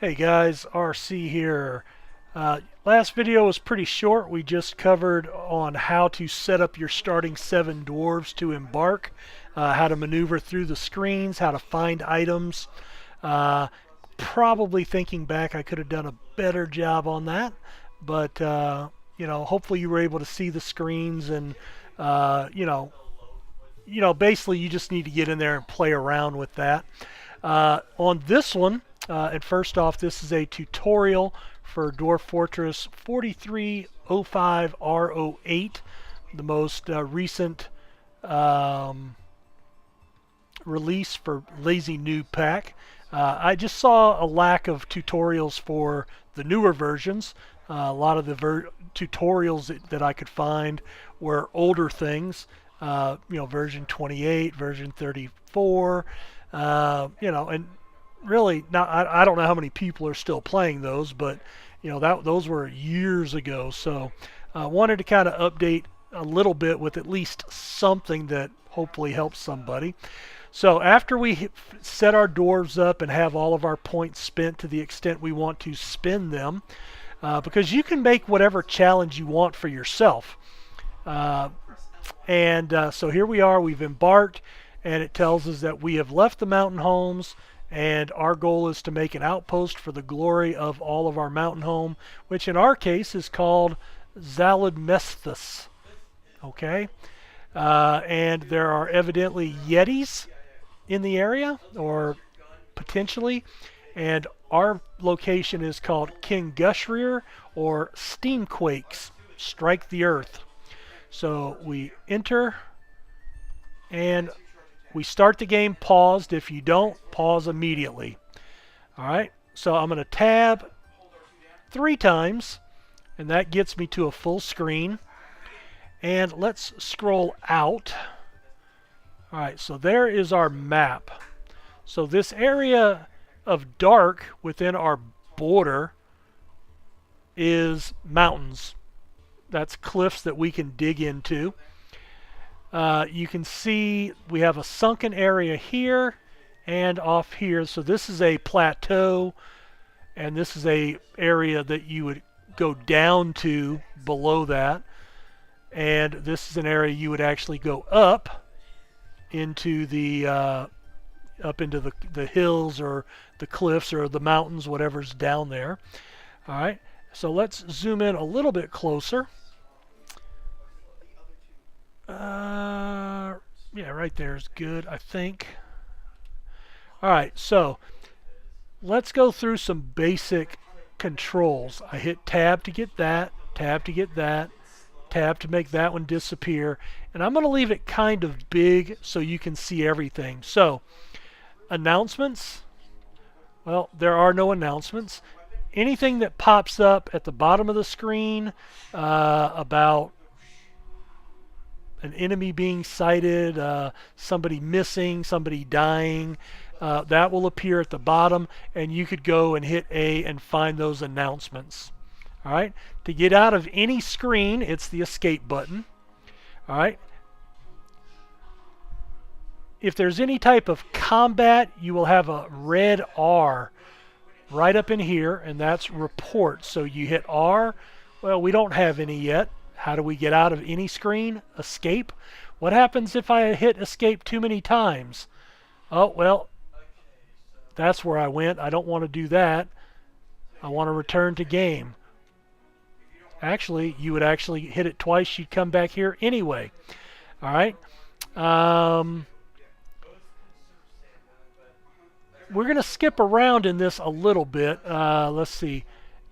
Hey guys, RC here. Last video was pretty short. We just covered on how to set up your starting 7 dwarves to embark, how to maneuver through the screens, how to find items. Uh, Probably thinking back, I could have done a better job on that, but hopefully you were able to see the screens and basically you just need to get in there and play around with that. On this one, and first off, this is a tutorial for Dwarf Fortress 4305 R08, the most recent release for Lazy Noob Pack. I just saw a lack of tutorials for the newer versions. A lot of the tutorials that I could find were older things, version 28, version 34, and really, not, I don't know how many people are still playing those, but those were years ago. So I wanted to kind of update a little bit with at least something that hopefully helps somebody. So after we set our dwarves up and have all of our points spent to the extent we want to spend them, because you can make whatever challenge you want for yourself. So here we are, we've embarked, and it tells us that we have left the mountain homes, and our goal is to make an outpost for the glory of all of our mountain home, which in our case is called Zaludmesthus. Okay? And there are evidently Yetis in the area, or potentially, and our location is called King Gushreer, or Steamquakes, strike the earth. So we enter, and we start the game paused. If you don't, pause immediately. Alright, so I'm going to tab 3 times, and that gets me to a full screen. And let's scroll out. Alright, so there is our map. So this area of dark within our border is mountains. That's cliffs that we can dig into. You can see we have a sunken area here and off here. So this is a plateau, and this is a area that you would go down to below that. And this is an area you would actually go up into the hills or the cliffs or the mountains, whatever's down there. All right, so let's zoom in a little bit closer. Yeah, right there is good, I think. All right, so let's go through some basic controls. I hit tab to get that, tab to get that, tab to make that one disappear, and I'm going to leave it kind of big so you can see everything. So announcements, well, there are no announcements. Anything that pops up at the bottom of the screen about an enemy being sighted, somebody missing, somebody dying, that will appear at the bottom, and you could go and hit A and find those announcements. All right, to get out of any screen, it's the escape button. All right, if there's any type of combat, you will have a red R right up in here, and that's report. So you hit R. Well, we don't have any yet. How do we get out of any screen? Escape. What happens if I hit escape too many times? Oh, well, that's where I went. I don't want to do that. I want to return to game. Actually, you would actually hit it twice. You'd come back here anyway. All right. We're going to skip around in this a little bit. Let's see.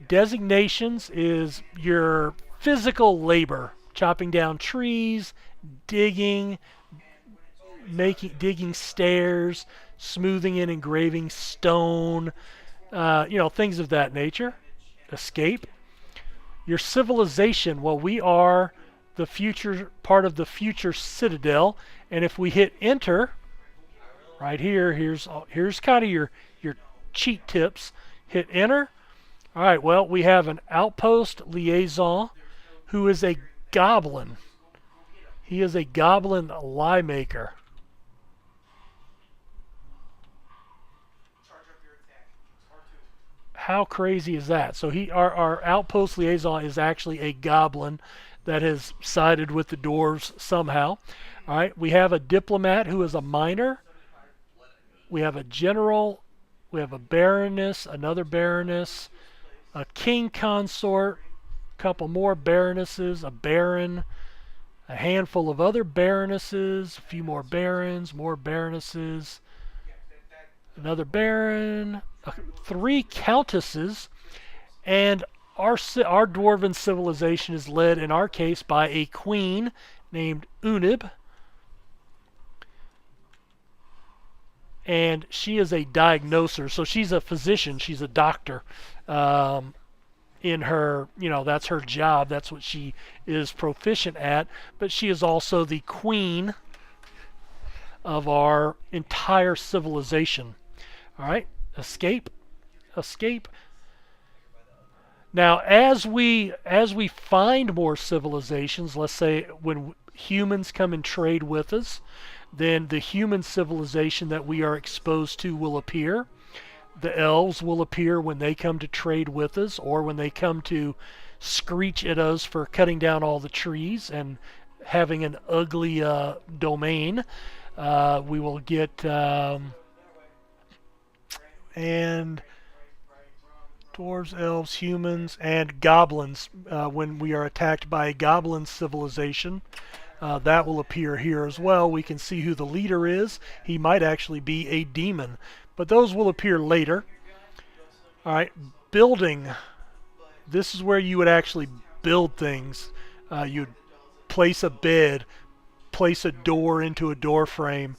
Designations is your physical labor, chopping down trees, digging stairs, smoothing and engraving stone, things of that nature. Escape. Your civilization, well, we are the future, part of the future citadel, and if we hit enter right here, here's kind of your cheat tips. Hit enter. All right, well, we have an outpost liaison who is a goblin. He is a goblin lie maker. How crazy is that? So our outpost liaison is actually a goblin that has sided with the dwarves somehow. All right, we have a diplomat who is a miner. We have a general. We have a baroness, another baroness, a king consort, a couple more baronesses, a baron, a handful of other baronesses, a few more barons, more baronesses, another baron, three countesses, and our dwarven civilization is led, in our case, by a queen named Unib, and she is a diagnoser. So she's a physician. She's a doctor. In her, that's her job. That's what she is proficient at. But she is also the queen of our entire civilization. All right, escape, escape. Now, as we find more civilizations, let's say when humans come and trade with us, then the human civilization that we are exposed to will appear. The elves will appear when they come to trade with us, or when they come to screech at us for cutting down all the trees and having an ugly domain. We will get and dwarves, elves, humans, and goblins. When we are attacked by a goblin civilization, that will appear here as well. We can see who the leader is. He might actually be a demon, but those will appear later. All right, building. This is where you would actually build things. You'd place a bed, place a door into a door frame,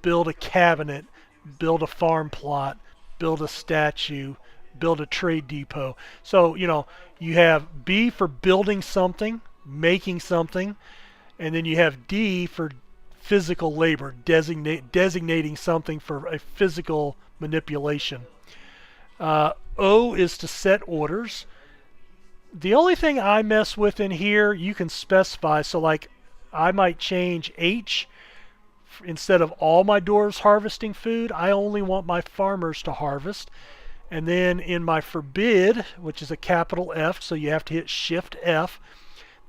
build a cabinet, build a farm plot, build a statue, build a trade depot. So, you have B for building something, making something, and then you have D for physical labor, designating something for a physical manipulation. O is to set orders. The only thing I mess with in here, you can specify. So like I might change H. Instead of all my dwarves harvesting food, I only want my farmers to harvest. And then in my forbid, which is a capital F, so you have to hit Shift F.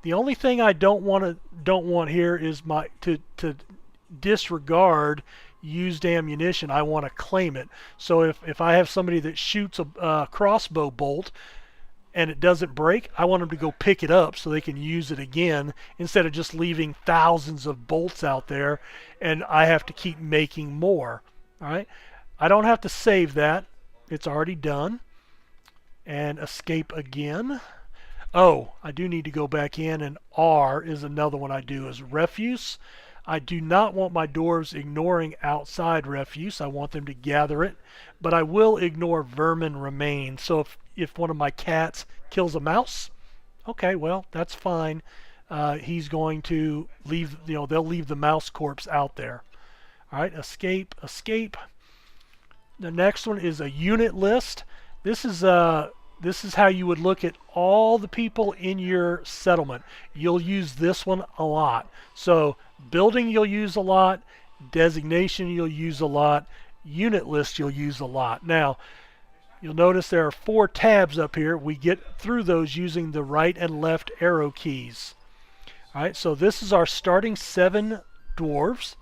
The only thing I don't want here is to disregard used ammunition. I want to claim it. So if I have somebody that shoots a crossbow bolt and it doesn't break, I want them to go pick it up so they can use it again, instead of just leaving thousands of bolts out there and I have to keep making more. All right, I don't have to save that. It's already done. And escape again. Oh, I do need to go back in, and R is another one I do, is refuse. I do not want my dwarves ignoring outside refuse. I want them to gather it, but I will ignore vermin remains. So if one of my cats kills a mouse, okay, well, that's fine. He's going to leave, they'll leave the mouse corpse out there. All right, escape, escape. The next one is a unit list. This is how you would look at all the people in your settlement. You'll use this one a lot. So building you'll use a lot, designation you'll use a lot, unit list you'll use a lot. Now, you'll notice there are 4 tabs up here. We get through those using the right and left arrow keys. All right, so this is our starting 7 dwarves,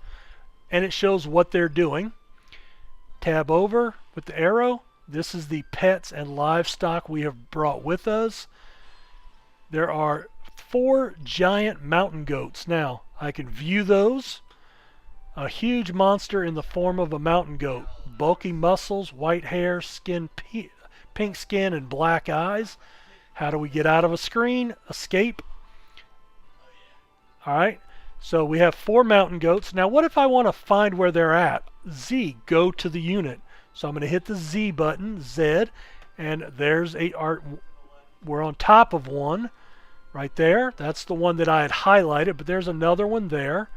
and it shows what they're doing. Tab over with the arrow. This is the pets and livestock we have brought with us. There are 4 giant mountain goats. Now, I can view those. A huge monster in the form of a mountain goat. Bulky muscles, white hair, pink skin, and black eyes. How do we get out of a screen? Escape. Alright, so we have 4 mountain goats. Now, what if I want to find where they're at? Z, go to the unit. So I'm going to hit the Z button, Z, and there's we're on top of one right there. That's the one that I had highlighted, but there's another one there.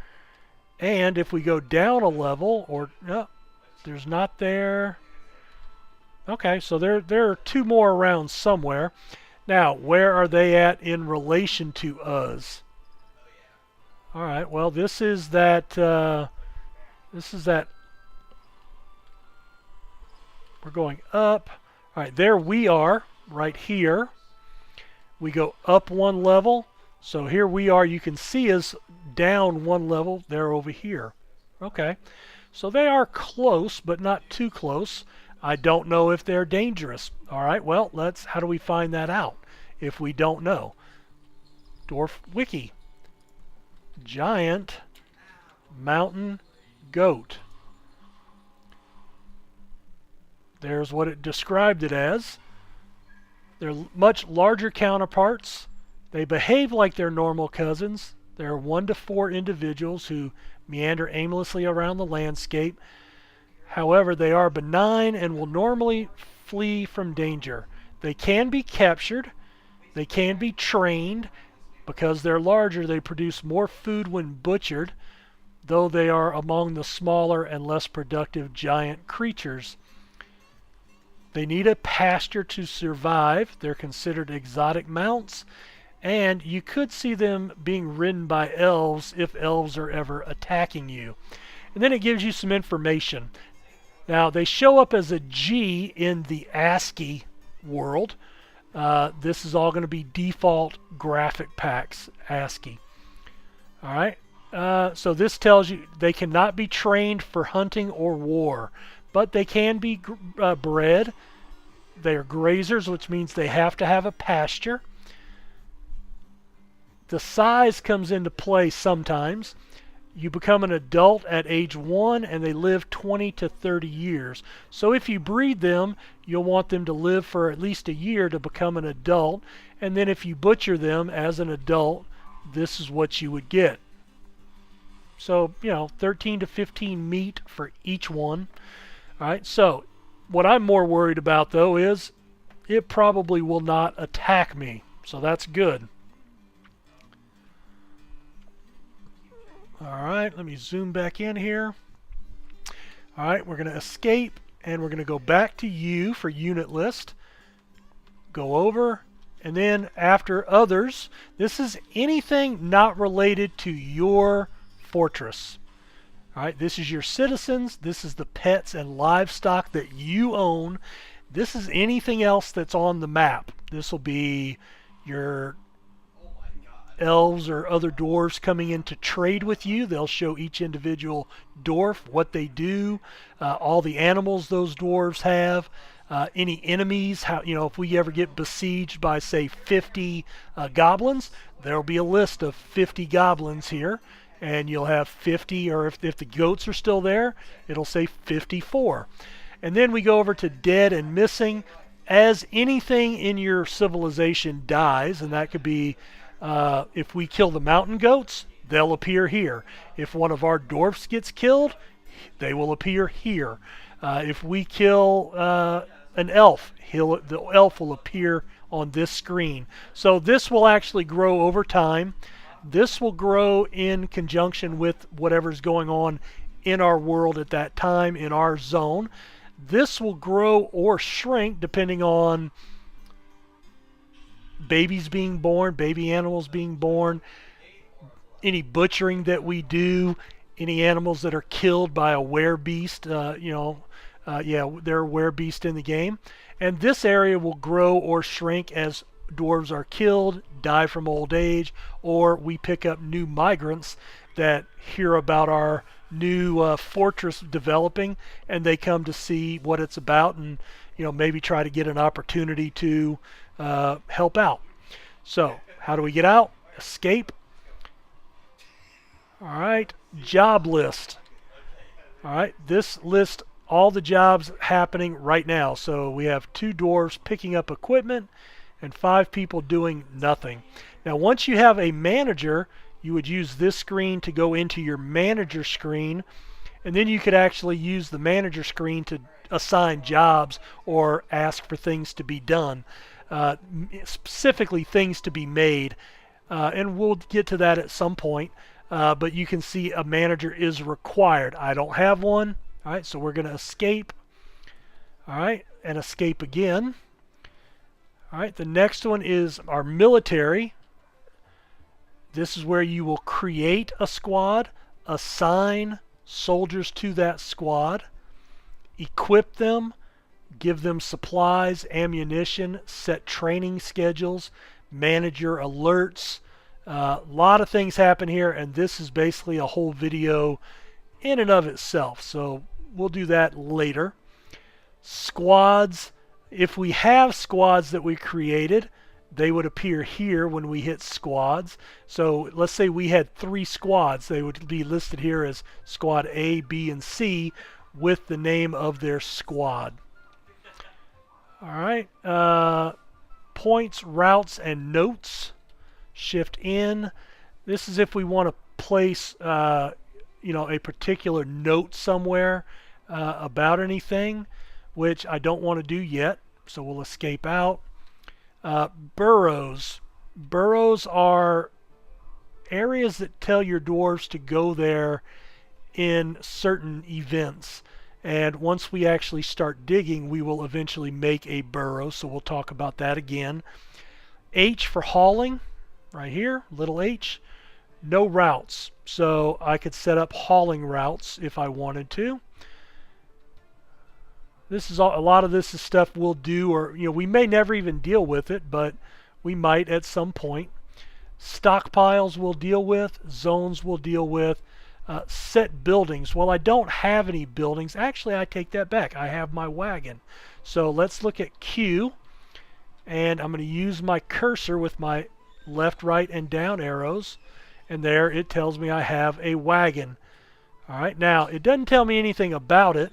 And if we go down a level, or no, there's not there. Okay, so there are 2 more around somewhere. Now, where are they at in relation to us? All right, well, this is that we're going up. All right, there we are right here. We go up one level. So here we are. You can see us down one level. They're over here. Okay. So they are close, but not too close. I don't know if they're dangerous. All right, well, how do we find that out if we don't know? Dwarf Wiki. Giant mountain goat. There's what it described it as. They're much larger counterparts. They behave like their normal cousins. There are 1 to 4 individuals who meander aimlessly around the landscape. However, they are benign and will normally flee from danger. They can be captured. They can be trained. Because they're larger, they produce more food when butchered, though they are among the smaller and less productive giant creatures. They need a pasture to survive. They're considered exotic mounts, and you could see them being ridden by elves if elves are ever attacking you. And then it gives you some information. Now, they show up as a G in the ASCII world. This is all going to be default graphic packs ASCII. All right. So this tells you they cannot be trained for hunting or war, but they can be bred. They are grazers, which means they have to have a pasture. The size comes into play sometimes. You become an adult at age 1 and they live 20 to 30 years. So if you breed them, you'll want them to live for at least a year to become an adult. And then if you butcher them as an adult, this is what you would get. So, 13 to 15 meat for each one. All right, so what I'm more worried about, though, is it probably will not attack me. So that's good. All right, let me zoom back in here. All right, we're going to escape, and we're going to go back to U for unit list. Go over, and then after others, this is anything not related to your fortress. All right, this is your citizens. This is the pets and livestock that you own. This is anything else that's on the map. This will be your elves or other dwarves coming in to trade with you. They'll show each individual dwarf what they do, all the animals those dwarves have, any enemies. How, if we ever get besieged by, say, 50 goblins, there'll be a list of 50 goblins here. And you'll have 50, or if the goats are still there, it'll say 54. And then we go over to dead and missing. As anything in your civilization dies, and that could be if we kill the mountain goats, they'll appear here. If one of our dwarfs gets killed, they will appear here. If we kill an elf, the elf will appear on this screen. So this will actually grow over time. This will grow in conjunction with whatever's going on in our world at that time, in our zone. This will grow or shrink depending on babies being born, baby animals being born, any butchering that we do, any animals that are killed by a werebeast, they're a werebeast in the game. And this area will grow or shrink as dwarves are killed, die from old age, or we pick up new migrants that hear about our new fortress developing, and they come to see what it's about and maybe try to get an opportunity to help out. So how do we get out? Escape. All right, job list. All right, this lists all the jobs happening right now. So we have 2 dwarves picking up equipment and 5 people doing nothing. Now once you have a manager, you would use this screen to go into your manager screen, and then you could actually use the manager screen to assign jobs or ask for things to be done, specifically things to be made, and we'll get to that at some point, but you can see a manager is required. I don't have one. All right, so we're going to escape. All right, and escape again. All right, the next one is our military. This is where you will create a squad, assign soldiers to that squad, equip them, give them supplies, ammunition, set training schedules, manage your alerts. A lot of things happen here, and this is basically a whole video in and of itself. So we'll do that later. Squads. If we have squads that we created, they would appear here when we hit squads. So let's say we had 3 squads. They would be listed here as squad A, B, and C with the name of their squad. All right. Points, routes, and notes. Shift in. This is if we want to place a particular note somewhere about anything, which I don't want to do yet. So we'll escape out. Burrows. Burrows are areas that tell your dwarves to go there in certain events. And once we actually start digging, we will eventually make a burrow. So we'll talk about that again. H for hauling, right here, little h. No routes. So I could set up hauling routes if I wanted to. This is a lot of this is stuff we'll do, or we may never even deal with it, but we might at some point. Stockpiles we'll deal with, zones we'll deal with, set buildings. Well, I don't have any buildings. Actually, I take that back. I have my wagon. So let's look at Q, and I'm going to use my cursor with my left, right, and down arrows, and there it tells me I have a wagon. All right, now it doesn't tell me anything about it.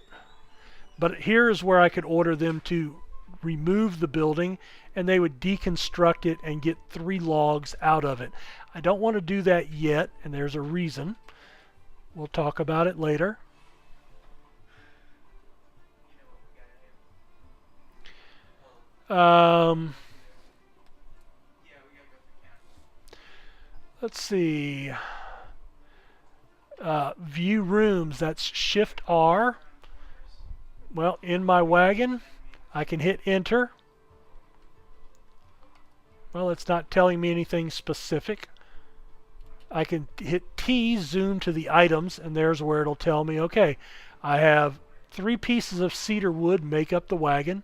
But here's where I could order them to remove the building, and they would deconstruct it and get 3 logs out of it. I don't want to do that yet, and there's a reason. We'll talk about it later. Let's see. View rooms, that's Shift R. Well, in my wagon, I can hit enter. Well, it's not telling me anything specific. I can hit T, zoom to the items, and there's where it'll tell me, okay, I have 3 pieces of cedar wood make up the wagon.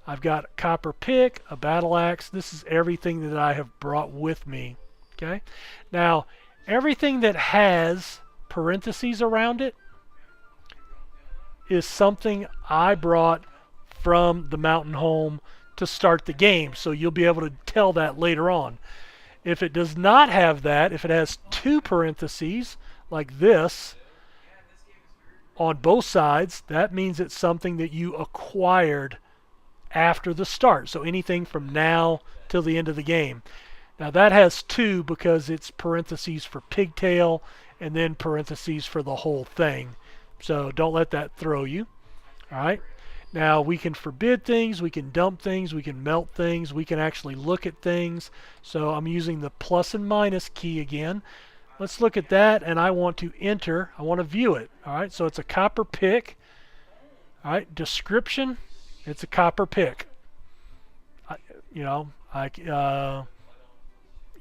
I've got a copper pick, a battle axe. This is everything that I have brought with me. Okay. Now, everything that has parentheses around it is something I brought from the mountain home to start the game. So you'll be able to tell that later on. If it does not have that, if it has 2 parentheses like this on both sides, that means it's something that you acquired after the start. So anything from now till the end of the game. Now that has 2 because it's parentheses for pigtail and then parentheses for the whole thing. So don't let that throw you. All right. Now we can forbid things, we can dump things, we can melt things, we can actually look at things. So I'm using the plus and minus key again. Let's look at that, and I want to enter. I want to view it. All right. So it's a copper pick. All right. Description. It's a copper pick.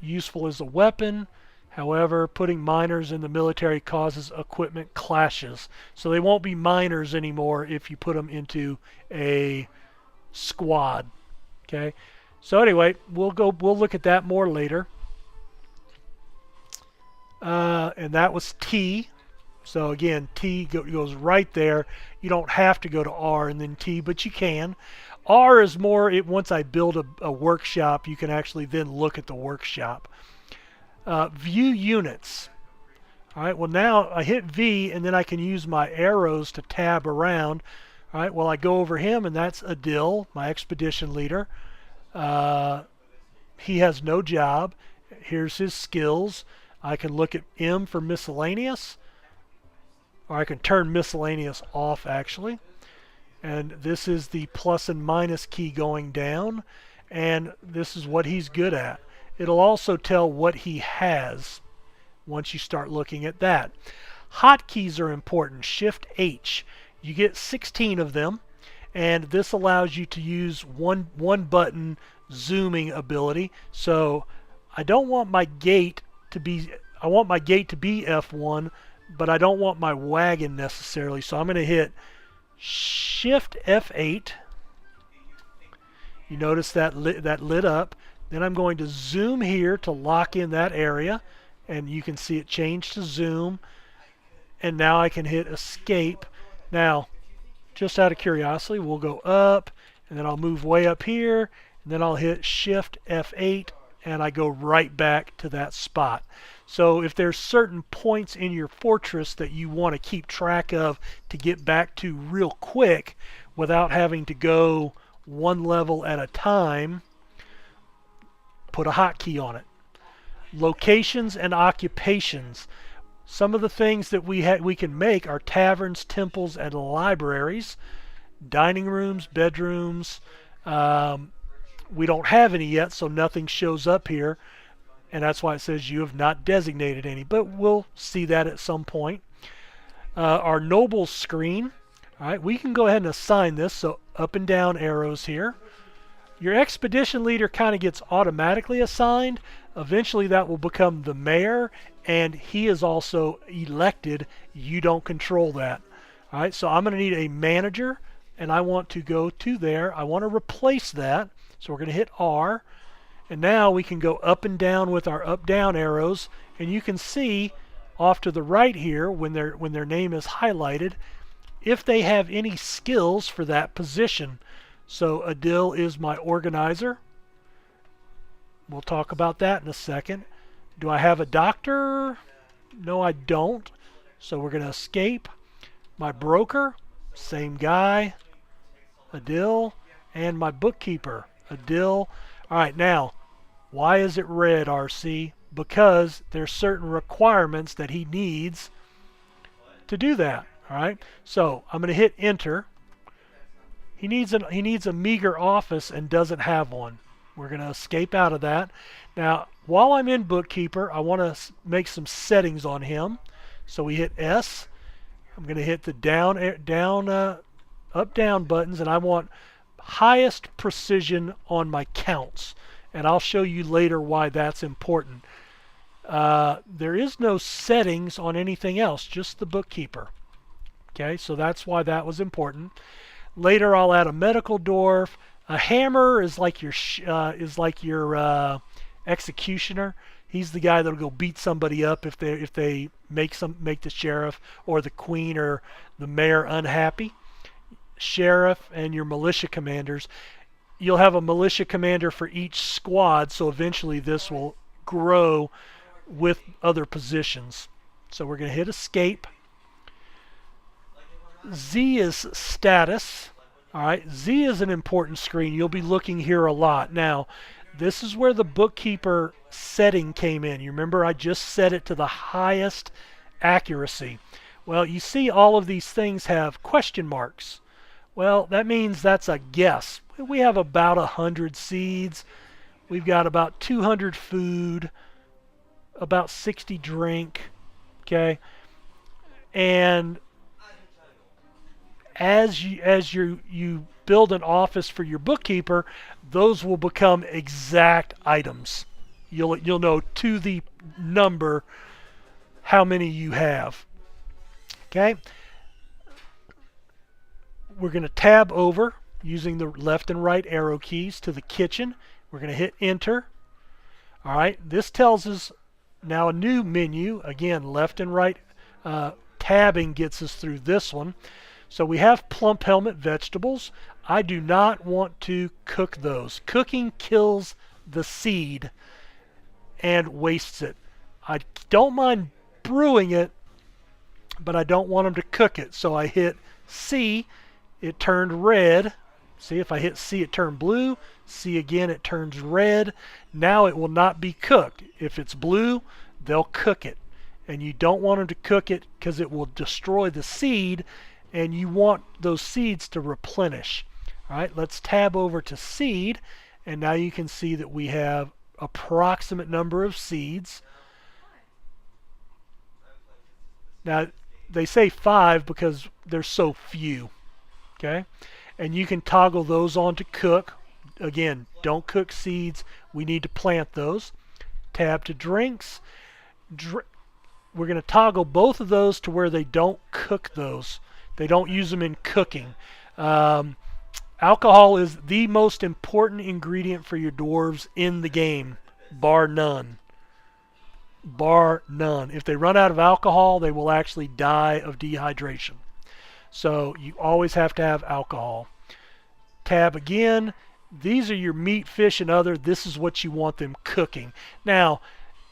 Useful as a weapon. However, putting miners in the military causes equipment clashes. So they won't be miners anymore if you put them into a squad. Okay. So anyway, we'll look at that more later. And that was T. So again, T goes right there. You don't have to go to R and then T, but you can. R is more, once I build a workshop, you can actually then look at the workshop. View units. All right, well now I hit V and then I can use my arrows to tab around. All right, well I go over him and that's Adil, my expedition leader. He has no job. Here's his skills. I can look at M for miscellaneous, or I can turn miscellaneous off actually. And this is the plus and minus key going down, and this is what he's good at. It'll also tell what he has once you start looking at that. Hotkeys are important. Shift H. You get 16 of them, and this allows you to use one button zooming ability. So I don't want my gate to be, I want my gate to be F1, but I don't want my wagon necessarily. So I'm going to hit Shift F8. You notice that lit up. Then I'm going to zoom here to lock in that area, and you can see it change to zoom. And now I can hit escape. Now, just out of curiosity, we'll go up, and then I'll move way up here, and then I'll hit Shift F8, and I go right back to that spot. So if there's certain points in your fortress that you want to keep track of to get back to real quick without having to go one level at a time, put a hotkey on it. Locations and occupations. Some of the things that we can make are taverns, temples, and libraries, dining rooms, bedrooms. We don't have any yet, so nothing shows up here, and that's why it says you have not designated any, but we'll see that at some point. Our nobles screen, all right, we can go ahead and assign this, so up and down arrows here. Your expedition leader kind of gets automatically assigned. Eventually that will become the mayor, and he is also elected. You don't control that. All right, so I'm going to need a manager, and I want to go to there. I want to replace that, so we're going to hit R, and now we can go up and down with our up-down arrows, and you can see off to the right here when their name is highlighted if they have any skills for that position. So Adil is my organizer. We'll talk about that in a second. Do I have a doctor? No, I don't. So we're going to escape. My broker, same guy, Adil, and my bookkeeper, Adil. All right, now, why is it red, RC? Because there's certain requirements that he needs to do that. All right, so I'm going to hit enter. He needs a meager office and doesn't have one. We're going to escape out of that. Now, while I'm in Bookkeeper, I want to make some settings on him. So we hit S. I'm going to hit the up down buttons, and I want highest precision on my counts. And I'll show you later why that's important. There is no settings on anything else, just the Bookkeeper. Okay, so that's why that was important. Later, I'll add a medical dwarf. A hammer is like your executioner. He's the guy that'll go beat somebody up if they make the sheriff or the queen or the mayor unhappy. Sheriff and your militia commanders. You'll have a militia commander for each squad, so eventually this will grow with other positions. So we're going to hit escape. Z is status. All right, Z is an important screen. You'll be looking here a lot. Now, this is where the bookkeeper setting came in. You remember I just set it to the highest accuracy. Well, you see all of these things have question marks. Well, that means that's a guess. We have about 100 seeds. We've got about 200 food, about 60 drink, okay? And as you build an office for your bookkeeper, those will become exact items. You'll know to the number how many you have. Okay? We're going to tab over using the left and right arrow keys to the kitchen. We're going to hit enter. All right, this tells us now a new menu. Again, left and right tabbing gets us through this one. So we have plump helmet vegetables. I do not want to cook those. Cooking kills the seed and wastes it. I don't mind brewing it, but I don't want them to cook it. So I hit C, it turned red. See, if I hit C, it turned blue. C again, it turns red. Now it will not be cooked. If it's blue, they'll cook it. And you don't want them to cook it because it will destroy the seed, and you want those seeds to replenish. All right, let's tab over to seed, and now you can see that we have approximate number of seeds. Now, they say 5 because there's so few, okay? And you can toggle those on to cook. Again, don't cook seeds. We need to plant those. Tab to drinks. We're going to toggle both of those to where they don't cook those. They don't use them in cooking. Alcohol is the most important ingredient for your dwarves in the game, bar none. Bar none. If they run out of alcohol, they will actually die of dehydration. So you always have to have alcohol. Tab again. These are your meat, fish, and other. This is what you want them cooking. Now,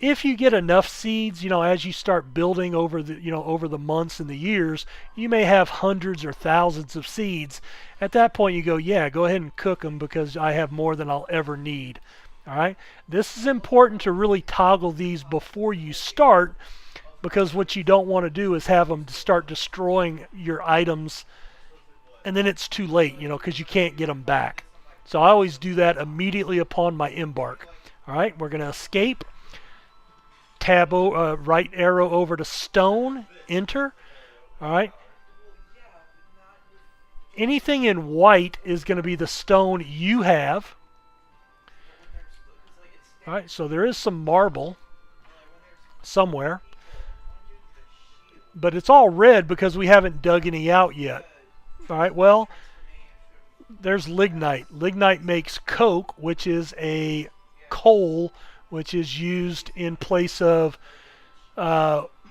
if you get enough seeds, as you start building over the months and the years, you may have hundreds or thousands of seeds. At that point, you go, yeah, go ahead and cook them because I have more than I'll ever need. All right. This is important to really toggle these before you start, because what you don't want to do is have them start destroying your items, and then it's too late, because you can't get them back. So I always do that immediately upon my embark. All right. We're going to escape. Tab right arrow over to stone, enter. All right. Anything in white is going to be the stone you have. All right, so there is some marble somewhere, but it's all red because we haven't dug any out yet. All right, well, there's lignite. Lignite makes coke, which is a coal which is used in place of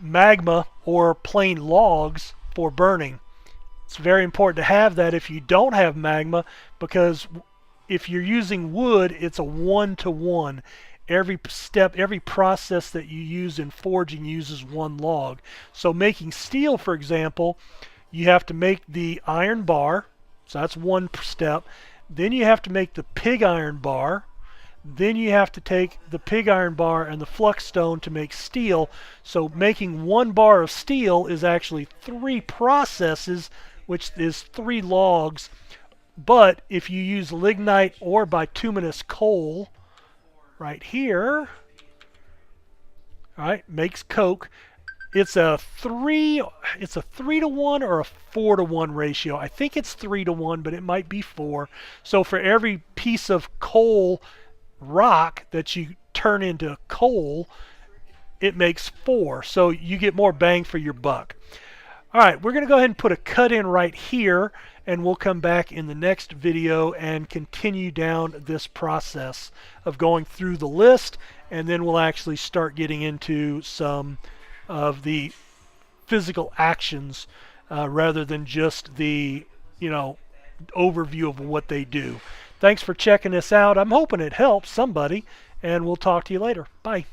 magma or plain logs for burning. It's very important to have that if you don't have magma, because if you're using wood, it's a 1-to-1. Every step, every process that you use in forging uses one log. So making steel, for example, you have to make the iron bar, so that's one step. Then you have to make the pig iron bar. Then you have to take the pig iron bar and the flux stone to make steel. So making one bar of steel is actually 3 processes, which is 3 logs. But if you use lignite or bituminous coal, right here, all right, makes coke. It's a 3-to-1 or a 4-to-1 ratio. I think it's 3-to-1, but it might be 4. So for every piece of coal rock that you turn into coal, it makes 4. So you get more bang for your buck. All right, we're going to go ahead and put a cut in right here, and we'll come back in the next video and continue down this process of going through the list, and then we'll actually start getting into some of the physical actions rather than just the overview of what they do. Thanks for checking this out. I'm hoping it helps somebody, and we'll talk to you later. Bye.